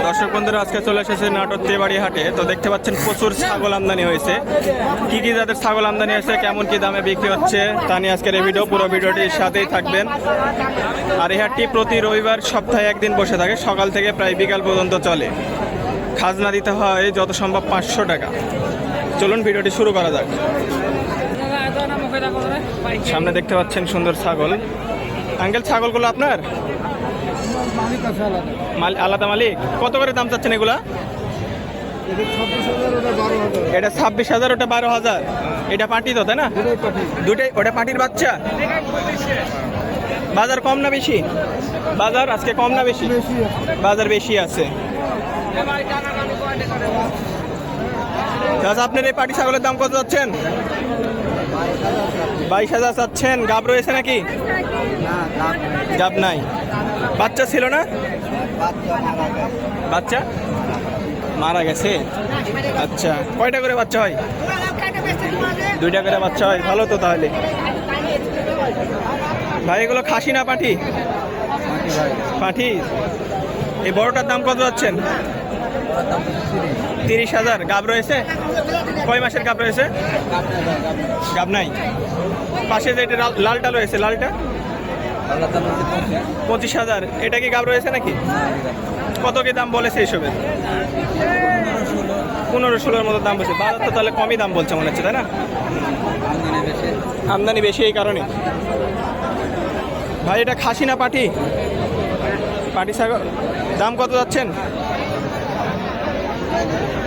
দর্শক বন্ধুরা আজকে চলে এসেছে নাটোর তেবাড়ি হাটে। তো দেখতে পাচ্ছেন প্রচুর ছাগল আমদানি হয়েছে। কি কি জাতের ছাগল আমদানি হয়েছে, কেমন কি দামে বিক্রি হচ্ছে তা নিয়ে আজকের এই ভিডিও, পুরো ভিডিওটির সাথেই থাকবেন। আর এই হাটটি প্রতি রবিবার সপ্তাহে একদিন বসে থাকে, সকাল থেকে প্রায় বিকাল পর্যন্ত চলে। খাজনা দিতে হয় যত সম্ভব 500 টাকা। চলুন ভিডিওটি শুরু করা যাক। সামনে দেখতে পাচ্ছেন সুন্দর ছাগল। আঙ্কেল, ছাগলগুলো আপনার? আলাদা মালিক। কত করে দাম চাচ্ছেন এগুলা? এটা 26,000, ওটা 12,000। এটা পাটি তো, তাই না? দুটাই। ওটা পাটির বাচ্চা। বাজার কম না বেশি? বাজার আজকে কম না বেশি? বাজার বেশি আছে। আপনার এই পাটি ছাগলের দাম কত যাচ্ছেন? 22,000 চাচ্ছেন। গাব রয়েছে নাকি? গাব নাই। বাচ্চা ছিল না? বাচ্চা মারা গেছে। আচ্ছা, কয়টা করে বাচ্চা হয়? 2টা করে বাচ্চা হয়। ভালো তো তাহলে। ভাই এগুলো খাসি না পাঠি? পাঠি। এই বড়টার দাম কত যাচ্ছেন? 30,000। গাব রয়েছে? কয় মাসের গাব রয়েছে? গাব নাই। পাশে যে লালটা রয়েছে, লালটা 25,000। এটা কি গাব রয়েছে নাকি? কত কি দাম বলেছে এইসবের? 15-16 মতো দাম বলছে। বাজার তো তাহলে কমই দাম বলছে মনে হচ্ছে, তাই না? আমদানি বেশি এই কারণে। ভাই এটা খাসি না পাটি? পাটি ছাগল। দাম কত যাচ্ছেন?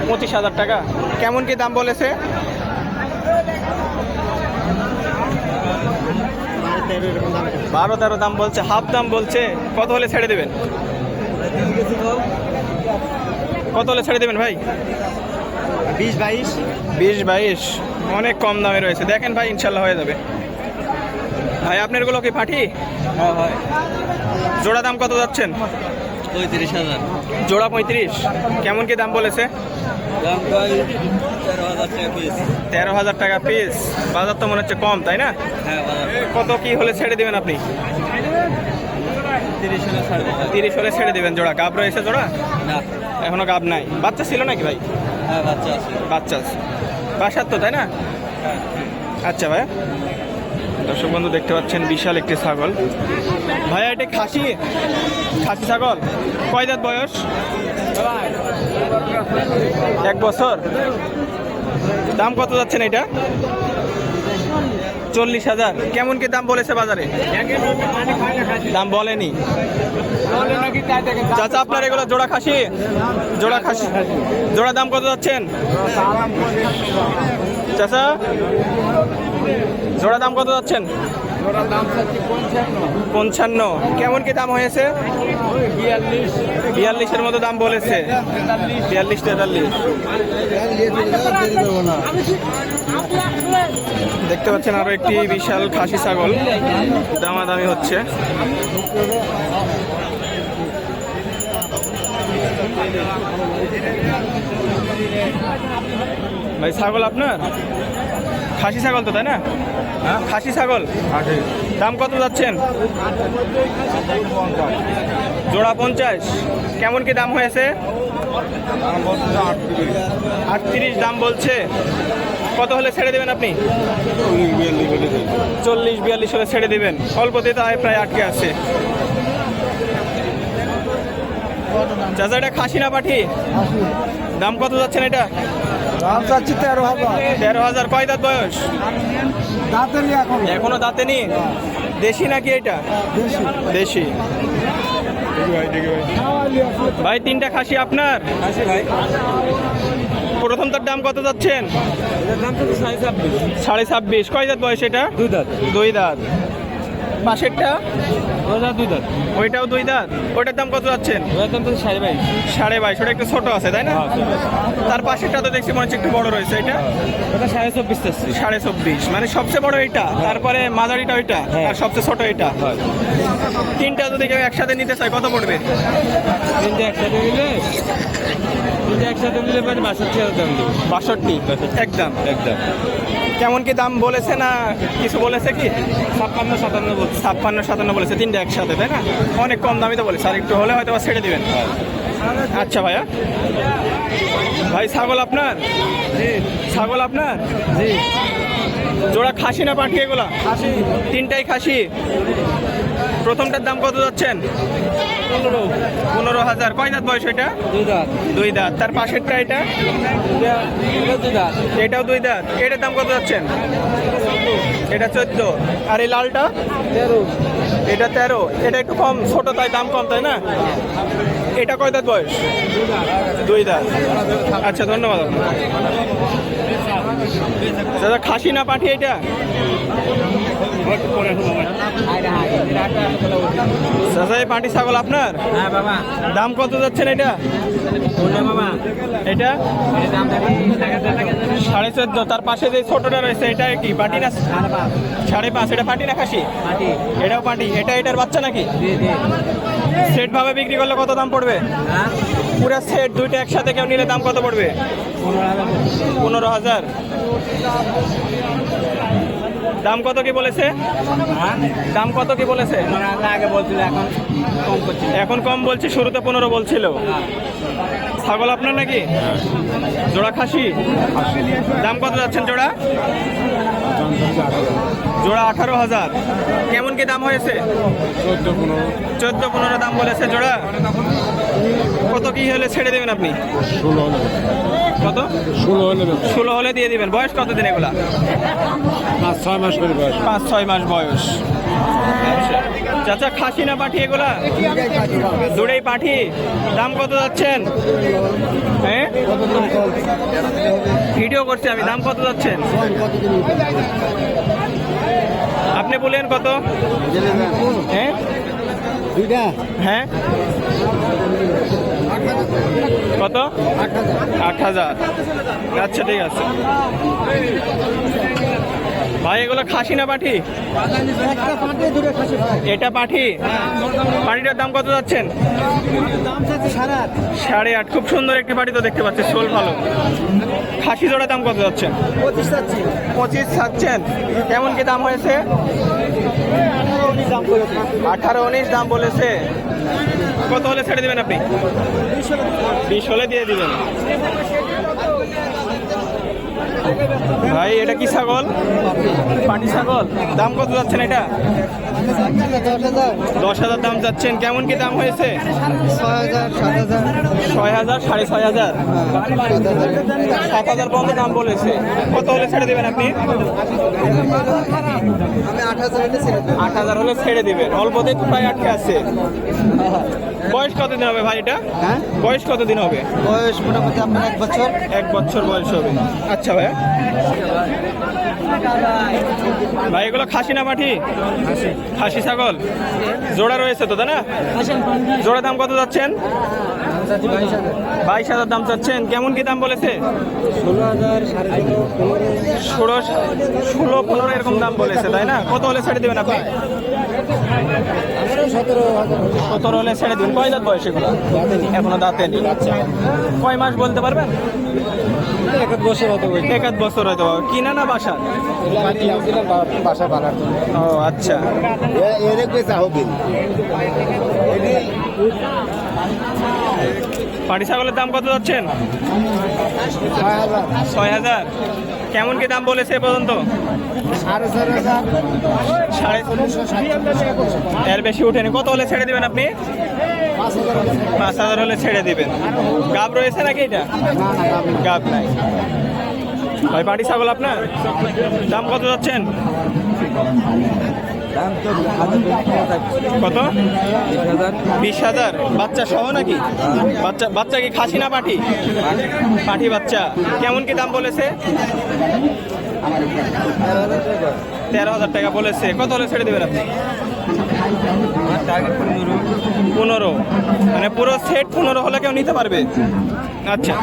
25,000 টাকা। কেমন কি দাম বলেছে? 12-13 দাম বলছে। হাফ দাম বলছে। কত হলে ছেড়ে দেবেন? কত হলে ছেড়ে দেবেন ভাই? 20-22। 20-22 অনেক কম দামে রয়েছে। দেখেন ভাই, ইনশাল্লাহ হয়ে যাবে। ভাই আপনার গুলো কি পাঠি? হ্যাঁ ভাই। জোড়া দাম কত যাচ্ছেন? 35,000। জোড়া 35। কেমন কি দাম বলেছে? দাম ভাই 13,000 টাকা পিস। 13,000 টাকা পিস। বাজার তো মনে হচ্ছে কম, তাই না? হ্যাঁ বাজার। কত কি হলে ছেড়ে দিবেন আপনি? 30 হলে ছাড় দেব। 30 হলে ছেড়ে দিবেন। জোড়া গাব রয়েছে? জোড়া না, এখনো গাব নাই। বাচ্চা ছিল নাকি ভাই? হ্যাঁ বাচ্চা আছে। বাচ্চা আছে। বাসার তো, তাই না? আচ্ছা ভাই। দর্শক বন্ধু দেখতে পাচ্ছেন বিশাল একটি ছাগল। ভাইয়া এটা খাসি? খাসি ছাগল। কয় দাঁত বয়স? 1 বছর। দাম কত যাচ্ছেন এটা? 40,000। কেমন কি দাম বলেছে বাজারে? দাম বলেনি। চাচা আপনার এগুলো জোড়া খাসি? জোড়া খাসি। জোড়া দাম কত যাচ্ছেন চাচা? জোড়া দাম কত যাচ্ছেন? 55। কেমন কি দাম হয়েছে? 42-এর মতো দাম বলেছে। 42-43। দেখতে পাচ্ছেন আরো একটি বিশাল খাসি ছাগল দামাদামি হচ্ছে। ভাই ছাগল আপনার? খাসি ছাগল তো, তাই না? খাসি ছাগল। দাম কত যাচ্ছেন? জোড়া 50। কেমন কি দাম হয়েছে? 38 দাম বলছে। কত হলে ছেড়ে দেবেন আপনি? 40-42 হলে ছেড়ে দেবেন। অল্পতে তো প্রায় আটকে আছে। চাচা এটা খাসি না পাঠি? দাম কত যাচ্ছেন এটা? দাম চাচ্ছি 13,000। 13,000। কয় দাঁত বয়স? দাঁতে নি এখনো দাঁতে নি। দেশি নাকি এটা? দেশি। ভাই 3টা খাসি আপনার? ভাই প্রথমটার দাম কত যাচ্ছেন? এটার দাম তো 26,500। 26.5। কয় দাঁত বয়স এটা? 2 দাঁত। 2 দাঁত। পাশেরটা? ওটা 2 দাঁত। ওইটাও 2 দাঁত। ওইটার দাম কত যাচ্ছেন? ওটার দাম তো 22,500। 22.5। ওটা একটু ছোট আছে, তাই না? তার পাশেরটা তো দেখছি মনে হচ্ছে একটু বড় রয়েছে। এটা ওটা 24,500 চাচ্ছি। 24.5। মানে সবচেয়ে বড় এটা, তারপরে মাঝারিটা ওইটা, আর সবচেয়ে ছোট এটা। 3টা যদি কেউ একসাথে নিতে চায় কত পড়বে? 3টে একসাথে নিলে 62,000 দাম দেবো। 62 একদম। কেমন কি দাম বলেছে না কিছু বলেছে কি? 56-57 বলছে। 56-57 বলেছে, তিনটে একসাথে, তাই না? অনেক কম দামই তো বলেছে, আর একটু হলে হয়তো বা ছেড়ে দিবেন। আচ্ছা ভাইয়া, ভাই ছাগল আপনার? জি ছাগল আপনার? জি। জোড়া খাসি না পাঠি এগুলা? খাসি। তিনটাই খাসি। প্রথমটার দাম কত যাচ্ছেন? 15,000। কয় দাঁত বয়স এটা? 2 দাঁত। 2 দাঁত। তার পাশেরটা এটা? এটা 2 দাঁত। এটাও 2 দাঁত। এটার দাম কত যাচ্ছেন? এটা 14। আর এই লালটা? 13। এটা 13। এটা একটু কম, ছোট, তাই দাম কম, তাই না? এটা কয় দাঁত বয়স? 2 দাঁত। আচ্ছা, ধন্যবাদ আপনার। দাদা খাসি না পাঠি এটা? দাদা এই পাটি ছাগল আপনার? হ্যাঁ বাবা। দাম কত যাচ্ছেন এটা? বাবা এটা দাম 14.5। তার পাশে যে ছোটটা রয়েছে এটা কি পাটি না? 5.5। এটা পাটি না খাসি? পাটি। এটাও পাটি। এটার বাচ্চা নাকি? জি জি। সেট ভাবে বিক্রি করলে কত দাম পড়বে? হ্যাঁ পুরো সেট দুইটা একসাথে কেউ নিলে দাম কত পড়বে? 15,000। দাম কত কি বলেছে? হ্যাঁ দাম কত কি বলেছে? আগে বলছিল, এখন কম করছি। এখন কম বলছি, শুরুতে 15 বলছিল। ছাগল আপনার নাকি? জোড়া খাসি? দাম কত যাচ্ছেন জোড়া? জোড়া 18,000। কেমন কি দাম হয়েছে? 14-15 দাম বলেছে জোড়া। কত কি হলে ছেড়ে দেবেন আপনি? কত? 16 হলে দিয়ে দিবেন। বয়স কতদিন এগুলা? 5-6 মাস করে বয়স। 5-6 মাস বয়স। আচ্ছা চাচা, খাসি না পাঠি এগুলা? দুটোই পাঠি। দাম কত যাচ্ছেন? হ্যাঁ ভিডিও করছি আমি। দাম কত যাচ্ছেন? আপনি বলেন কত? হ্যাঁ হ্যাঁ কত? 8,000। আচ্ছা ঠিক আছে ভাই। এগুলো খাসি না পাঠি? এটা পাঠি। পাটিটার দাম কত যাচ্ছেন? 8.5। খুব সুন্দর একটি পাটি তো দেখতে পাচ্ছি, শোল ভালো। খাসি জোড়া দাম কত যাচ্ছেন? 25 চাচ্ছেন। কেমন কি দাম হয়েছে? 18-19 দাম বলেছে। কত হলে ছেড়ে দিবেন আপনি? 20 হলে দিয়ে দিবেন। ভাই এটা কি ছাগল? পাটি ছাগল। দাম কত যাচ্ছেন এটা? 10,000 দাম যাচ্ছেন। কেমন কি দাম হয়েছে? 6,000, 6,500, 7,000 পর্যন্ত দাম বলেছে। কত হলে ছেড়ে দিবেন আপনি? 8,000 হলে ছেড়ে দিবেন। অল্পতেই তো প্রায় আটকে আছে। বয়স কতদিন হবে ভাই এটা? বয়স কতদিন হবে? বয়স মোটামুটি আপনার 1 বছর। 1 বছর বয়স হবে। আচ্ছা ভাইয়া, ভাই এগুলো খাসি না পাঠি? খাসি ছাগল। জোড়া রয়েছে তো, তাই না? জোড়া দাম কত যাচ্ছেন? 22,000 দাম চাচ্ছেন। কেমন কি দাম বলেছে? 16-15 এরকম দাম বলেছে, তাই না? কত হলে ছেড়ে দেবেন আপনি? 17 হলে ছেড়ে দিন। কয় দাঁত বয়স এগুলো? এখনো দাঁতে নেই। কয় মাস বলতে পারবেন? 1 বছর হতে বলছে। 1 বছর হয়তো। কিনা না বাসা? বাসা বানার জন্য। ও আচ্ছা। পাটি ছাগলের দাম কত যাচ্ছেন? 6,000। কেমন কি দাম বলেছে এ পর্যন্ত? 4,500। এর বেশি উঠেনি। কত হলে ছেড়ে দিবেন আপনি? 5,000 হলে ছেড়ে দিবেন। গাব রয়েছে নাকি এটা? গাব নাই। ভাই পাটি ছাগল আপনার? দাম কত যাচ্ছেন? কত? 20,000। বাচ্চা সহ নাকি? বাচ্চা কি খাসি না পাঠি? পাঠি বাচ্চা। কেমন কি দাম বলেছে? 13,000 টাকা বলেছে। কত হলে ছেড়ে দেবেন আপনি? 15। মানে পুরো সেট 15 হলে কেউ নিতে পারবে? আচ্ছা।